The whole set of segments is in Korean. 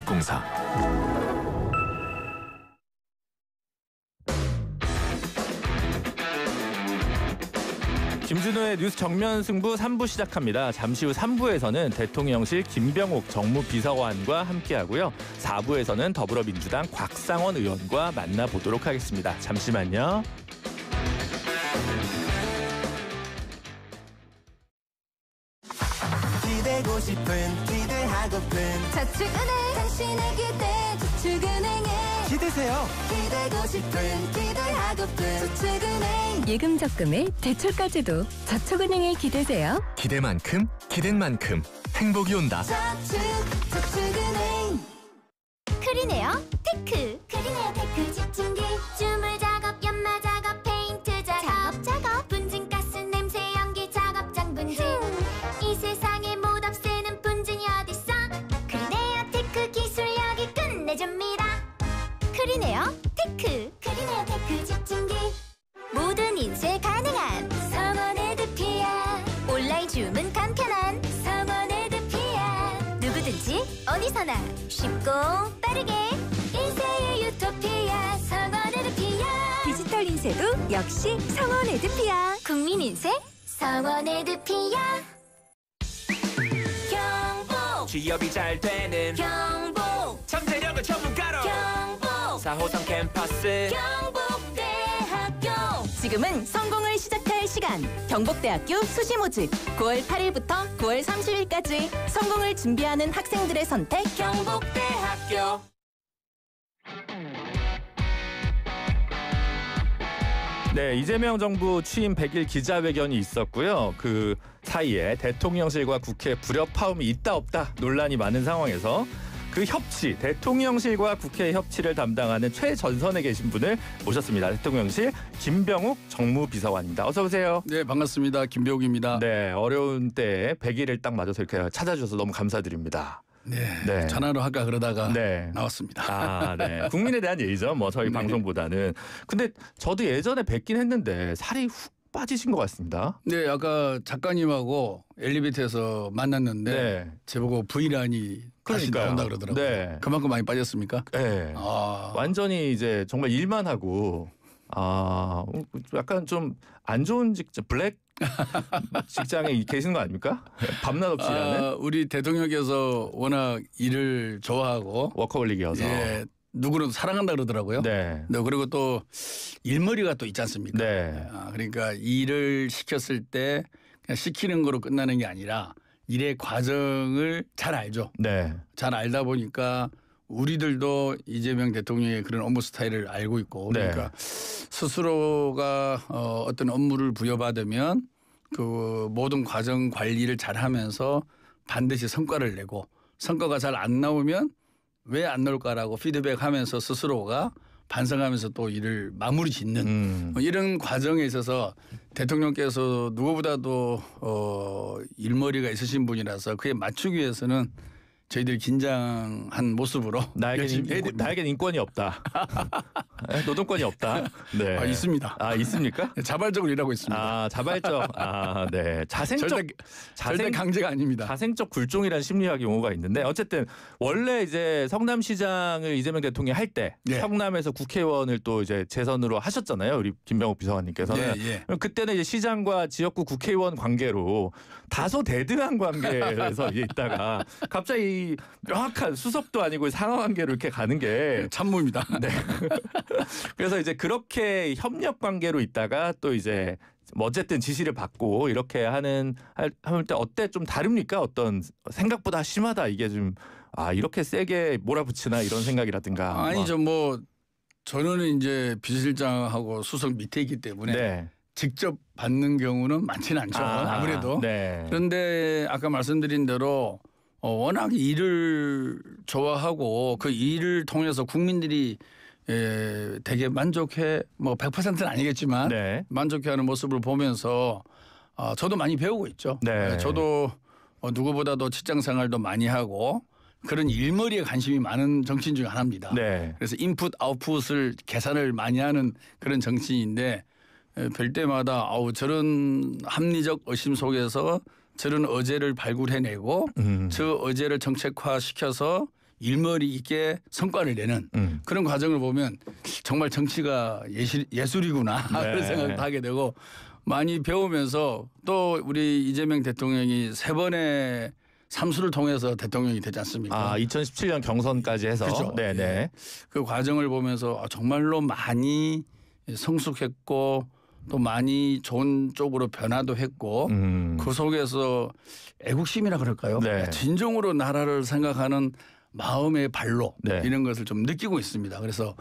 주택공사. 김준호의 뉴스 정면 승부 3부 시작합니다. 잠시 후 3부에서는 대통령실 김병욱 정무비서관과 함께하고요. 4부에서는 더불어민주당 곽상원 의원과 만나보도록 하겠습니다. 잠시만요. 기대고 싶은 기대하고픈 저축은행 당신의 기대 저축은행에 기대세요. 기대고 싶은 기대하고픈 저축은행 예금 적금에 대출까지도 저축은행에 기대세요. 기대만큼 기댄 만큼 행복이 온다. 저축은행 크리네어 테크 크리네어 테크 집중기 주물 작업 연마 작업 페인트 작업 분진가스 냄새 연기 작업장 분진 이 세상에 못 없애는 분진이 어딨어 크리네어 테크 기술력이 끝내줍니다. 크리네어 테크 집중기 모든 인쇄 가능한 성원 에드피아 온라인 주문 간편한 성원 에드피아 누구든지 어디서나 쉽고 빠르게 인쇄의 유토피아 성원 에드피아 디지털 인쇄도 역시 성원 에드피아 국민 인쇄 성원 에드피아 경북 취업이 잘 되는 경북 잠재력을 전문가로 경북 4호선 캠퍼스 경북대학교 지금은 성공을 시작할 시간 경북대학교 수시모집 9월 8일부터 9월 30일까지 성공을 준비하는 학생들의 선택 경북대학교. 네, 이재명 정부 취임 100일 기자회견이 있었고요. 그 사이에 대통령실과 국회 불협화음이 있다 없다 논란이 많은 상황에서 그 협치, 대통령실과 국회 협치를 담당하는 최전선에 계신 분을 모셨습니다. 대통령실 김병욱 정무비서관입니다. 어서 오세요. 네, 반갑습니다. 김병욱입니다. 네, 어려운 때에 100일을 딱 맞아서 이렇게 찾아주셔서 너무 감사드립니다. 네. 전화로 할까 그러다가 네. 나왔습니다. 아, 네. 국민에 대한 예의죠. 뭐 저희 방송보다는. 근데 저도 예전에 뵙긴 했는데 살이 훅 빠지신 것 같습니다. 네, 아까 작가님하고 엘리베이터에서 만났는데 네. 제보고 V라인이 다시 나온다 그러더라고요. 네. 그만큼 많이 빠졌습니까? 네. 완전히 이제 정말 일만 하고 약간 좀 안 좋은 직장, 블랙 직장에 계시는 거 아닙니까? 밤낮 없이 일하는? 우리 대통령께서 워낙 일을 좋아하고 워커홀릭이어서. 예, 누구는 사랑한다 그러더라고요. 네. 그리고 또 일머리가 또 있지 않습니까? 네. 그러니까 일을 시켰을 때 그냥 시키는 거로 끝나는 게 아니라 일의 과정을 잘 알죠. 네. 잘 알다 보니까 우리들도 이재명 대통령의 그런 업무 스타일을 알고 있고 그러니까 스스로가 어떤 업무를 부여받으면 그 모든 과정 관리를 잘하면서 반드시 성과를 내고 성과가 잘 안 나오면 왜 안 나올까라고 피드백하면서 스스로가 반성하면서 또 일을 마무리 짓는 이런 과정에 있어서 대통령께서 누구보다도 일머리가 있으신 분이라서 그에 맞추기 위해서는 저희들이 긴장한 모습으로 나에겐 인권이 없다. 노동권이 없다. 네. 있습니다. 있습니까? 자발적으로 일하고 있습니다. 자발적. 네. 절대 강제가 아닙니다. 자생적 굴종이라는 심리학 용어가 있는데 어쨌든 원래 이제 성남시장을 이재명 대통령이 할 때 성남에서 국회의원을 또 이제 재선으로 하셨잖아요. 우리 김병욱 비서관님께서는. 그때는 이제 시장과 지역구 국회의원 관계로 다소 대등한 관계에서 있다가 갑자기 명확한 수석도 아니고 상하관계로 이렇게 가는 게 참모입니다. 네. 그래서 이제 그렇게 협력 관계로 있다가 또 이제 어쨌든 지시를 받고 이렇게 할 때 어때 좀 다릅니까? 어떤 생각보다 심하다 이게 좀 이렇게 세게 몰아붙이나 이런 생각이라든가. 아니죠. 저는 이제 비서실장하고 수석 밑에 있기 때문에 직접 받는 경우는 많지는 않죠. 아무래도. 그런데 아까 말씀드린 대로 워낙 일을 좋아하고 그 일을 통해서 국민들이 되게 만족해 100%는 아니겠지만 만족해하는 모습을 보면서 저도 많이 배우고 있죠. 저도 누구보다도 직장 생활도 많이 하고 그런 일머리에 관심이 많은 정치인 중에 하나입니다. 그래서 인풋 아웃풋을 계산을 많이 하는 그런 정치인인데 뵐 때마다 저런 합리적 의심 속에서 저런 어제를 발굴해내고 저 어제를 정책화시켜서 일머리 있게 성과를 내는 그런 과정을 보면 정말 정치가 예술이구나 그런 생각도 하게 되고 많이 배우면서 또 우리 이재명 대통령이 3번의 삼수를 통해서 대통령이 되지 않습니까? 2017년 경선까지 해서. 그렇죠. 네네. 예. 그 과정을 보면서 정말로 많이 성숙했고 또 많이 좋은 쪽으로 변화도 했고 그 속에서 애국심이라 그럴까요? 네. 진정으로 나라를 생각하는 마음의 발로 이런 것을 좀 느끼고 있습니다. 그래서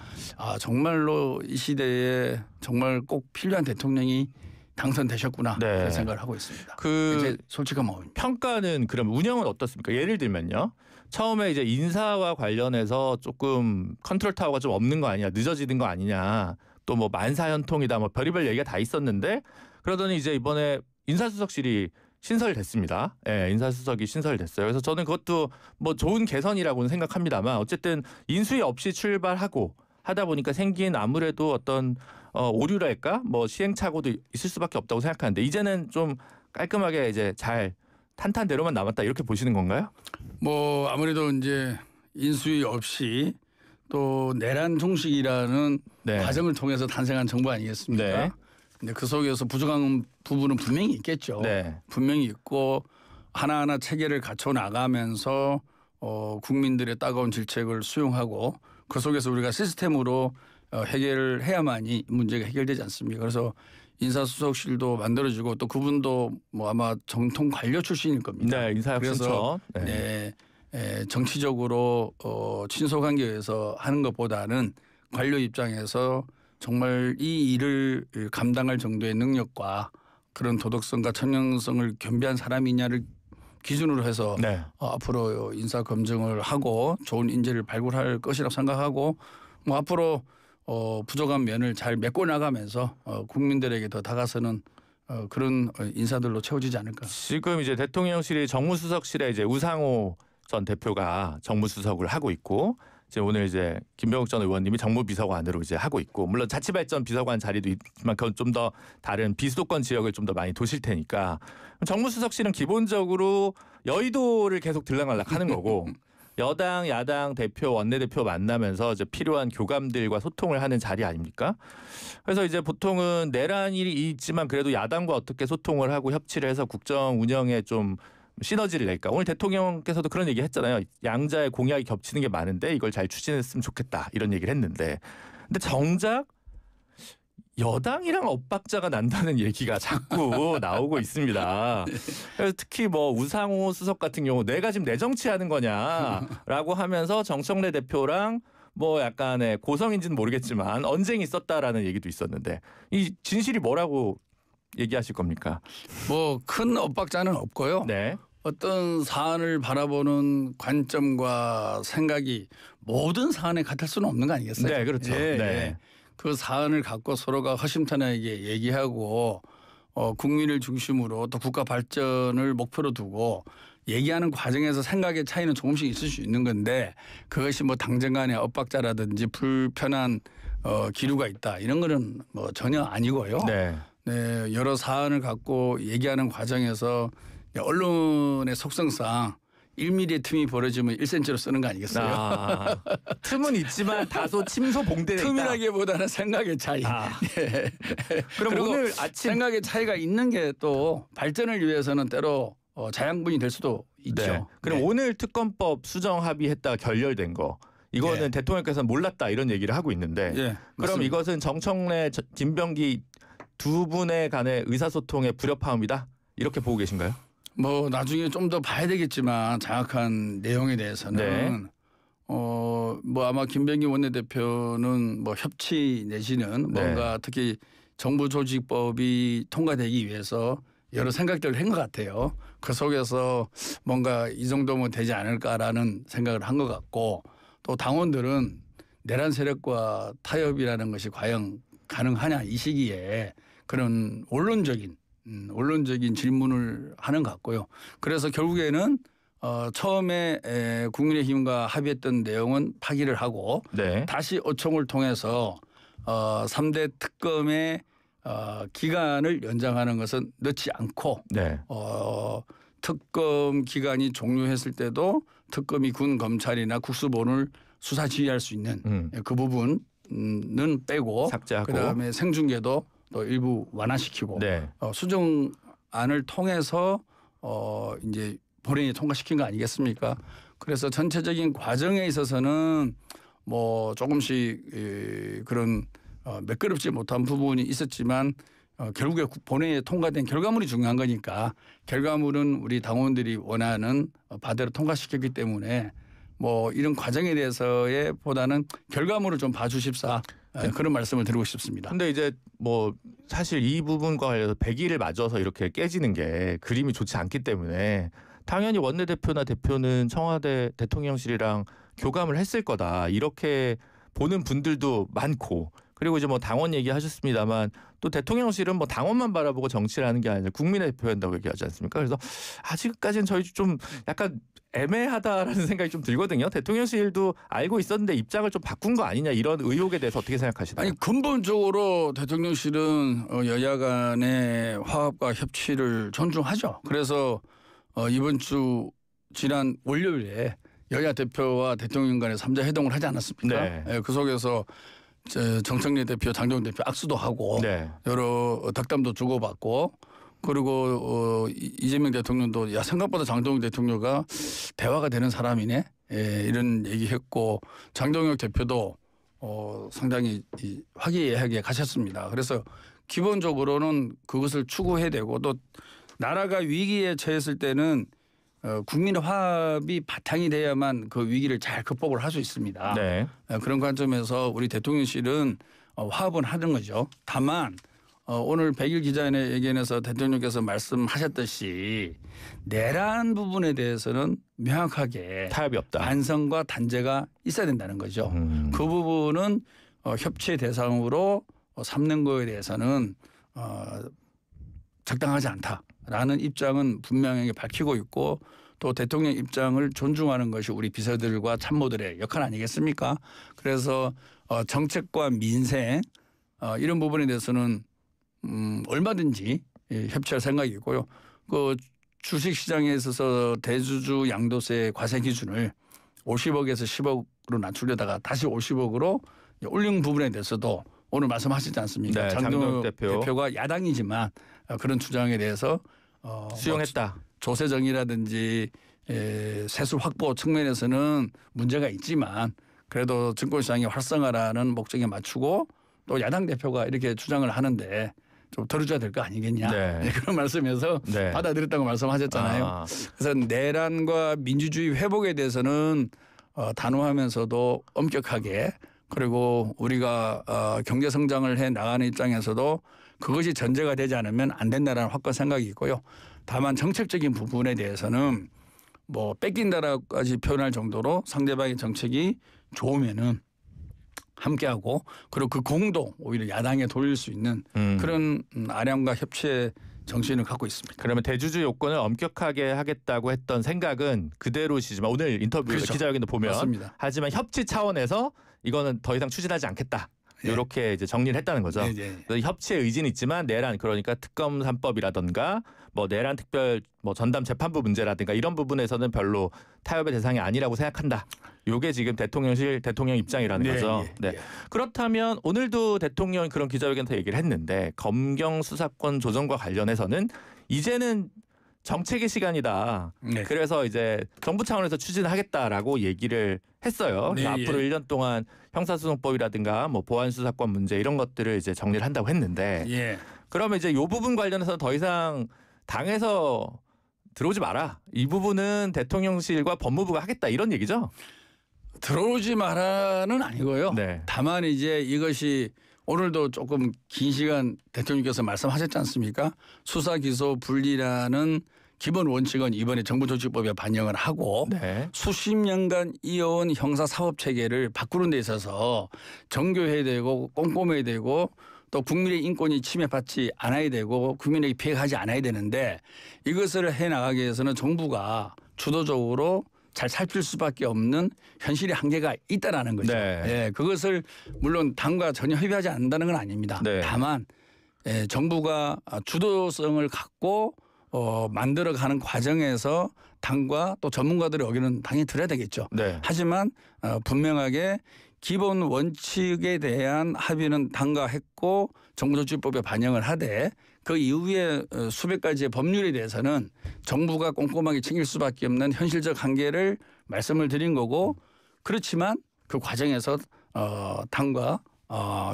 정말로 이 시대에 정말 꼭 필요한 대통령이 당선되셨구나 그런 생각을 하고 있습니다. 이제 솔직한 마음입니다. 평가는 그럼 운영은 어떻습니까? 예를 들면요. 처음에 이제 인사와 관련해서 조금 컨트롤 타워가 좀 없는 거 아니냐, 늦어지는 거 아니냐, 또 뭐 만사현통이다, 뭐 별의별 얘기가 다 있었는데 그러더니 이제 이번에 인사수석실이 신설됐습니다. 예, 인사수석이 신설됐어요. 그래서 저는 그것도 뭐 좋은 개선이라고는 생각합니다만 어쨌든 인수위 없이 출발하고 하다 보니까 생긴 아무래도 어떤 오류랄까 뭐 시행착오도 있을 수밖에 없다고 생각하는데 이제는 좀 깔끔하게 이제 잘 탄탄대로만 남았다 이렇게 보시는 건가요? 뭐 아무래도 이제 인수위 없이 또 내란 종식이라는 과정을 통해서 탄생한 정부 아니겠습니까? 근데 그 속에서 부족한 부분은 분명히 있겠죠. 분명히 있고 하나하나 체계를 갖춰 나가면서 국민들의 따가운 질책을 수용하고 그 속에서 우리가 시스템으로 해결을 해야만이 문제가 해결되지 않습니까? 그래서 인사수석실도 만들어지고 또 그분도 뭐 아마 정통 관료 출신일 겁니다. 네, 인사혁신처. 정치적으로 친소관계에서 하는 것보다는 관료 입장에서 정말 이 일을 감당할 정도의 능력과 그런 도덕성과 청렴성을 겸비한 사람이냐를 기준으로 해서 앞으로 인사 검증을 하고 좋은 인재를 발굴할 것이라고 생각하고 뭐 앞으로 부족한 면을 잘 메꿔 나가면서 국민들에게 더 다가서는 그런 인사들로 채워지지 않을까. 지금 이제 대통령실이 정무수석실에 이제 우상호 전 대표가 정무수석을 하고 있고 이제 오늘 이제 김병욱 전 의원님이 정무비서관으로 이제 하고 있고 물론 자치발전 비서관 자리도 있지만 그건 좀 더 다른 비수도권 지역을 좀 더 많이 도실 테니까 정무수석실은 기본적으로 여의도를 계속 들락날락하는 거고 여당, 야당 대표, 원내대표 만나면서 이제 필요한 교감들과 소통을 하는 자리 아닙니까? 그래서 이제 보통은 내란이 있지만 그래도 야당과 어떻게 소통을 하고 협치를 해서 국정 운영에 좀 시너지를 낼까. 오늘 대통령께서도 그런 얘기 했잖아요. 양자의 공약이 겹치는 게 많은데 이걸 잘 추진했으면 좋겠다. 이런 얘기를 했는데. 근데 정작 여당이랑 엇박자가 난다는 얘기가 자꾸 나오고 있습니다. 그래서 특히 뭐 우상호 수석 같은 경우 내가 지금 내 정치하는 거냐라고 하면서 정청래 대표랑 뭐 약간의 고성인지는 모르겠지만 언쟁이 있었다라는 얘기도 있었는데 이 진실이 뭐라고 얘기하실 겁니까? 뭐 큰 엇박자는 없고요. 어떤 사안을 바라보는 관점과 생각이 모든 사안에 같을 수는 없는 거 아니겠어요? 네, 그렇죠. 그 사안을 갖고 서로가 허심탄회하게 얘기하고 국민을 중심으로 또 국가 발전을 목표로 두고 얘기하는 과정에서 생각의 차이는 조금씩 있을 수 있는 건데 그것이 뭐 당정 간의 엇박자라든지 불편한 기류가 있다 이런 거는 뭐 전혀 아니고요. 여러 사안을 갖고 얘기하는 과정에서 언론의 속성상 1mm의 틈이 벌어지면 1cm로 쓰는 거 아니겠어요? 틈은 있지만 다소 침소봉대에 있다. 틈이라기보다는 생각의 차이. 그럼 오늘 아침 생각의 차이가 있는 게 또 발전을 위해서는 때로 자양분이 될 수도 있죠. 그럼 오늘 특검법 수정 합의했다가 결렬된 거. 이거는 대통령께서는 몰랐다 이런 얘기를 하고 있는데 그럼 맞습니다. 이것은 정청래, 김병기 두 분의 간의 의사소통의 불협화음이다? 이렇게 보고 계신가요? 뭐 나중에 좀 더 봐야 되겠지만 정확한 내용에 대해서는 뭐 아마 김병기 원내대표는 뭐 협치 내지는 뭔가 특히 정부조직법이 통과되기 위해서 여러 생각들을 한 것 같아요. 그 속에서 뭔가 이 정도면 되지 않을까라는 생각을 한 것 같고 또 당원들은 내란 세력과 타협이라는 것이 과연 가능하냐 이 시기에 그런 원론적인 질문을 하는 것 같고요. 그래서 결국에는 처음에 국민의힘과 합의했던 내용은 파기를 하고 다시 어총을 통해서 3대 특검의 기간을 연장하는 것은 넣지 않고 특검 기간이 종료했을 때도 특검이 군 검찰이나 국수본을 수사 지휘할 수 있는 그 부분은 빼고 삭제하고 그다음에 생중계도 또 일부 완화시키고 네. 수정안을 통해서 이제 본회의에 통과시킨 거 아니겠습니까? 그래서 전체적인 과정에 있어서는 뭐 조금씩 그런 매끄럽지 못한 부분이 있었지만 결국에 본회의에 통과된 결과물이 중요한 거니까 결과물은 우리 당원들이 원하는 바대로 통과시켰기 때문에 뭐 이런 과정에 대해서의 보다는 결과물을 좀 봐주십사 그런 말씀을 드리고 싶습니다. 근데 이제 뭐 사실 이 부분과 관련해서 100일을 맞아서 이렇게 깨지는 게 그림이 좋지 않기 때문에 당연히 원내대표나 대표는 청와대 대통령실이랑 교감을 했을 거다 이렇게 보는 분들도 많고 그리고 이제 뭐 당원 얘기하셨습니다만 또 대통령실은 뭐 당원만 바라보고 정치를 하는 게 아니라 국민의 대표한다고 얘기하지 않습니까? 그래서 아직까지는 저희 좀 약간 애매하다라는 생각이 좀 들거든요. 대통령실도 알고 있었는데 입장을 좀 바꾼 거 아니냐 이런 의혹에 대해서 어떻게 생각하시나요? 아니 근본적으로 대통령실은 여야 간의 화합과 협치를 존중하죠. 그래서 이번 주 지난 월요일에 여야 대표와 대통령 간의 3자 회동을 하지 않았습니까? 네. 그 속에서 정청래 대표, 장동훈 대표 악수도 하고 네. 여러 덕담도 주고받고 그리고 이재명 대통령도 야 생각보다 장동훈 대통령가 대화가 되는 사람이네 이런 얘기했고 장동혁 대표도 상당히 화기애애하게 가셨습니다. 그래서 기본적으로는 그것을 추구해야 되고 또 나라가 위기에 처했을 때는 국민의 화합이 바탕이 돼야만 그 위기를 잘 극복을 할 수 있습니다. 네. 그런 관점에서 우리 대통령실은 화합은 하는 거죠. 다만 오늘 100일 기자회견에서 대통령께서 말씀하셨듯이 내란 부분에 대해서는 명확하게 타협이 없다. 반성과 단죄가 있어야 된다는 거죠. 그 부분은 협치의 대상으로 삼는 거에 대해서는 적당하지 않다라는 입장은 분명하게 밝히고 있고 또 대통령 입장을 존중하는 것이 우리 비서들과 참모들의 역할 아니겠습니까? 그래서 정책과 민생 이런 부분에 대해서는 얼마든지 협치할 생각이고요. 그 주식시장에 있어서 대주주 양도세 과세 기준을 50억에서 10억으로 낮추려다가 다시 50억으로 올린 부분에 대해서도 오늘 말씀하시지 않습니까? 네, 장동혁 대표가 야당이지만 그런 주장에 대해서 수용했다. 조세정이라든지 세수 확보 측면에서는 문제가 있지만 그래도 증권시장의 활성화라는 목적에 맞추고 또 야당 대표가 이렇게 주장을 하는데 좀 들어줘야 될 거 아니겠냐. 네. 그런 말씀에서 네. 받아들였다고 말씀하셨잖아요. 그래서 내란과 민주주의 회복에 대해서는 단호하면서도 엄격하게 그리고 우리가 경제 성장을 해 나가는 입장에서도 그것이 전제가 되지 않으면 안 된다라는 확고한 생각이 있고요. 다만 정책적인 부분에 대해서는 뭐 뺏긴다라고까지 표현할 정도로 상대방의 정책이 좋으면은 함께하고 그리고 그 공도 오히려 야당에 돌릴 수 있는 그런 아량과 협치의 정신을 갖고 있습니다. 그러면 대주주 요건을 엄격하게 하겠다고 했던 생각은 그대로시지만 오늘 인터뷰 그렇죠. 기자회견도 보면 맞습니다. 하지만 협치 차원에서 이거는 더 이상 추진하지 않겠다. 이렇게 이제 정리를 했다는 거죠. 협치의 의지는 있지만 내란 그러니까 특검 3법이라든가 뭐 내란 특별 뭐 전담 재판부 문제라든가 이런 부분에서는 별로 타협의 대상이 아니라고 생각한다. 이게 지금 대통령실 대통령 입장이라는 거죠. 네. 그렇다면 오늘도 대통령이 그런 기자회견에서 얘기를 했는데 검경 수사권 조정과 관련해서는 이제는 정책의 시간이다. 네. 그래서 이제 정부 차원에서 추진하겠다라고 얘기를 했어요. 네, 앞으로 1년 동안 형사소송법이라든가 뭐 보안수사권 문제 이런 것들을 이제 정리를 한다고 했는데 그러면 이제 이 부분 관련해서 더 이상 당에서 들어오지 마라. 이 부분은 대통령실과 법무부가 하겠다 이런 얘기죠. 들어오지 마라는 아니고요. 네. 다만 이제 이것이 오늘도 조금 긴 시간 대통령께서 말씀하셨지 않습니까? 수사 기소 분리라는 기본 원칙은 이번에 정부조직법에 반영을 하고 수십 년간 이어온 형사사법체계를 바꾸는 데 있어서 정교해야 되고 꼼꼼해야 되고 또 국민의 인권이 침해받지 않아야 되고 국민에게 피해가 하지 않아야 되는데 이것을 해나가기 위해서는 정부가 주도적으로 잘 살필 수밖에 없는 현실의 한계가 있다라는 거죠. 그것을 물론 당과 전혀 협의하지 않는다는 건 아닙니다. 다만 정부가 주도성을 갖고 만들어가는 과정에서 당과 또 전문가들의 의견은 당연히 들어야 되겠죠. 네. 하지만 분명하게 기본 원칙에 대한 합의는 당과 했고 정부조직법에 반영을 하되 그 이후에 수백 가지의 법률에 대해서는 정부가 꼼꼼하게 챙길 수밖에 없는 현실적 한계를 말씀을 드린 거고 그렇지만 그 과정에서 당과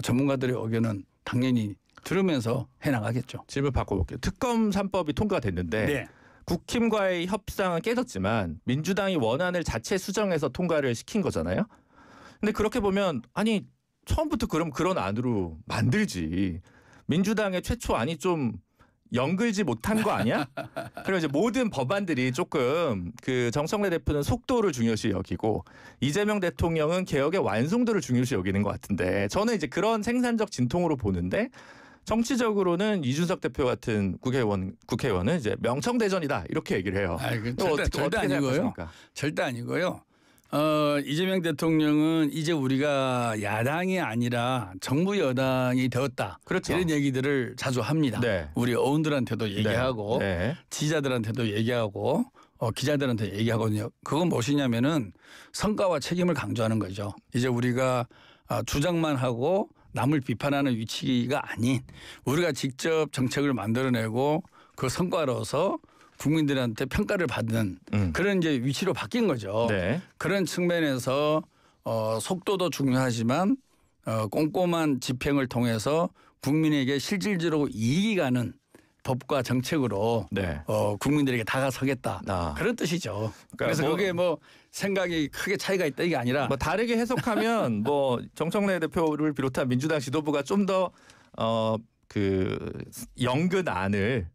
전문가들의 의견은 당연히 들으면서 해나가겠죠. 질문 바꿔볼게요. 특검 3법이 통과됐는데 네. 국힘과의 협상은 깨졌지만 민주당이 원안을 자체 수정해서 통과를 시킨 거잖아요. 근데 그렇게 보면 아니 처음부터 그럼 그런 안으로 만들지. 민주당의 최초 안이 좀 연글지 못한 거 아니야? 그리고 이제 모든 법안들이 조금 그 정청래 대표는 속도를 중요시 여기고 이재명 대통령은 개혁의 완성도를 중요시 여기는 것 같은데 저는 이제 그런 생산적 진통으로 보는데 정치적으로는 이준석 대표 같은 국회의원은 이제 명청대전이다 이렇게 얘기를 해요. 절대 아니고요. 절대 아니고요. 이재명 대통령은 이제 우리가 야당이 아니라 정부 여당이 되었다. 그렇죠. 이런 얘기들을 자주 합니다. 네. 우리 어원들한테도 얘기하고 네. 지지자들한테도 얘기하고 기자들한테 얘기하거든요. 그건 무엇이냐면은 성과와 책임을 강조하는 거죠. 이제 우리가 주장만 하고 남을 비판하는 위치가 아닌 우리가 직접 정책을 만들어내고 그 성과로서 국민들한테 평가를 받는 그런 이제 위치로 바뀐 거죠. 네. 그런 측면에서 속도도 중요하지만 꼼꼼한 집행을 통해서 국민에게 실질적으로 이익이 가는 법과 정책으로 네. 국민들에게 다가서겠다. 그런 뜻이죠. 그래서 그게 뭐 생각이 크게 차이가 있다 이게 아니라 뭐 다르게 해석하면 뭐 정청래 대표를 비롯한 민주당 지도부가 좀 더 그 연근 안을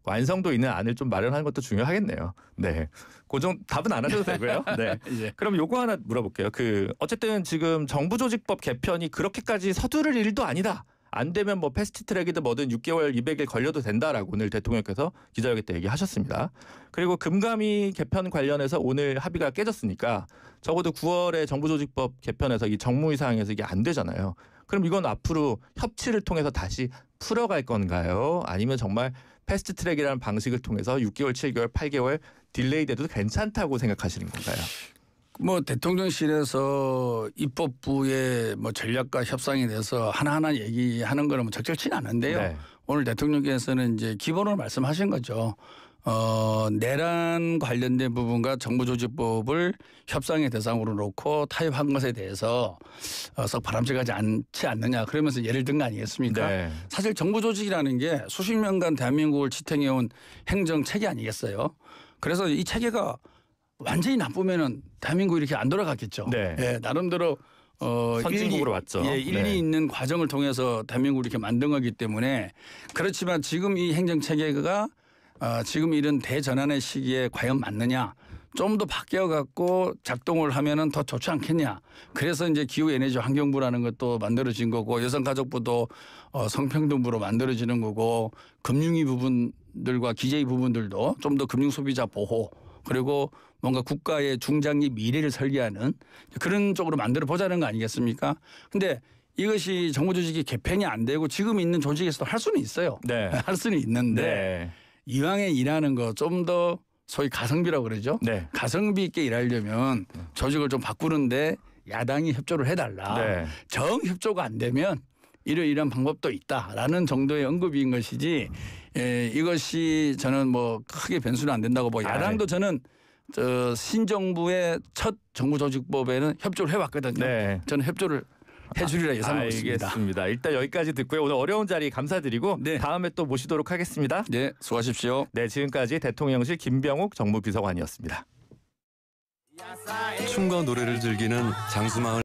완성도 있는 안을 좀 마련하는 것도 중요하겠네요. 네, 고정 답은 안 하셔도 되고요. 네, 그럼 요거 하나 물어볼게요. 그 어쨌든 지금 정부조직법 개편이 그렇게까지 서두를 일도 아니다. 안 되면 뭐 패스트트랙이든 뭐든 6개월 200일 걸려도 된다라고 오늘 대통령께서 기자회견 때 얘기하셨습니다. 그리고 금감위 개편 관련해서 오늘 합의가 깨졌으니까 적어도 9월에 정부조직법 개편에서 이 정무위 사항에서 이게 안 되잖아요. 그럼 이건 앞으로 협치를 통해서 다시 풀어갈 건가요? 아니면 정말 패스트트랙이라는 방식을 통해서 6개월, 7개월, 8개월 딜레이 돼도 괜찮다고 생각하시는 건가요? 뭐 대통령실에서 입법부의 뭐 전략과 협상에 대해서 하나하나 얘기하는 거는 뭐 적절치는 않은데요. 네. 오늘 대통령께서는 이제 기본으로 말씀하신 거죠. 내란 관련된 부분과 정부조직법을 협상의 대상으로 놓고 타협한 것에 대해서 썩 바람직하지 않지 않느냐 그러면서 예를 든 거 아니겠습니까? 네. 사실 정부조직이라는 게 수십 년간 대한민국을 지탱해온 행정체계 아니겠어요? 그래서 이 체계가 완전히 나쁘면은 대한민국이 이렇게 안 돌아갔겠죠. 네. 예, 나름대로 선진국으로 왔죠. 일리 있는 과정을 통해서 대한민국을 이렇게 만든 거기 때문에 그렇지만 지금 이 행정체계가 지금 이런 대전환의 시기에 과연 맞느냐 좀 더 바뀌어 갖고 작동을 하면은 더 좋지 않겠냐. 그래서 이제 기후에너지 환경부라는 것도 만들어진 거고 여성가족부도 성평등부로 만들어지는 거고 금융위 부분들과 기재위 부분들도 좀 더 금융소비자 보호 그리고 뭔가 국가의 중장기 미래를 설계하는 그런 쪽으로 만들어 보자는 거 아니겠습니까? 근데 이것이 정부조직이 개편이 안 되고 지금 있는 조직에서도 할 수는 있어요. 네. 할 수는 있는데 네. 이왕에 일하는 거 좀 더 소위 가성비라고 그러죠. 네. 가성비 있게 일하려면 조직을 좀 바꾸는데 야당이 협조를 해달라. 네. 정 협조가 안 되면 이러이러한 방법도 있다라는 정도의 언급인 것이지 이것이 저는 뭐 크게 변수는 안 된다고 보고 야당도 저는 신정부의 첫 정부조직법에는 협조를 해왔거든요. 네. 저는 협조를 해주리라 예상하고 있습니다. 알겠습니다. 일단 여기까지 듣고요. 오늘 어려운 자리 감사드리고 네. 다음에 또 모시도록 하겠습니다. 네, 수고하십시오. 네, 지금까지 대통령실 김병욱 정무비서관이었습니다. 춤과 노래를 즐기는 장수마을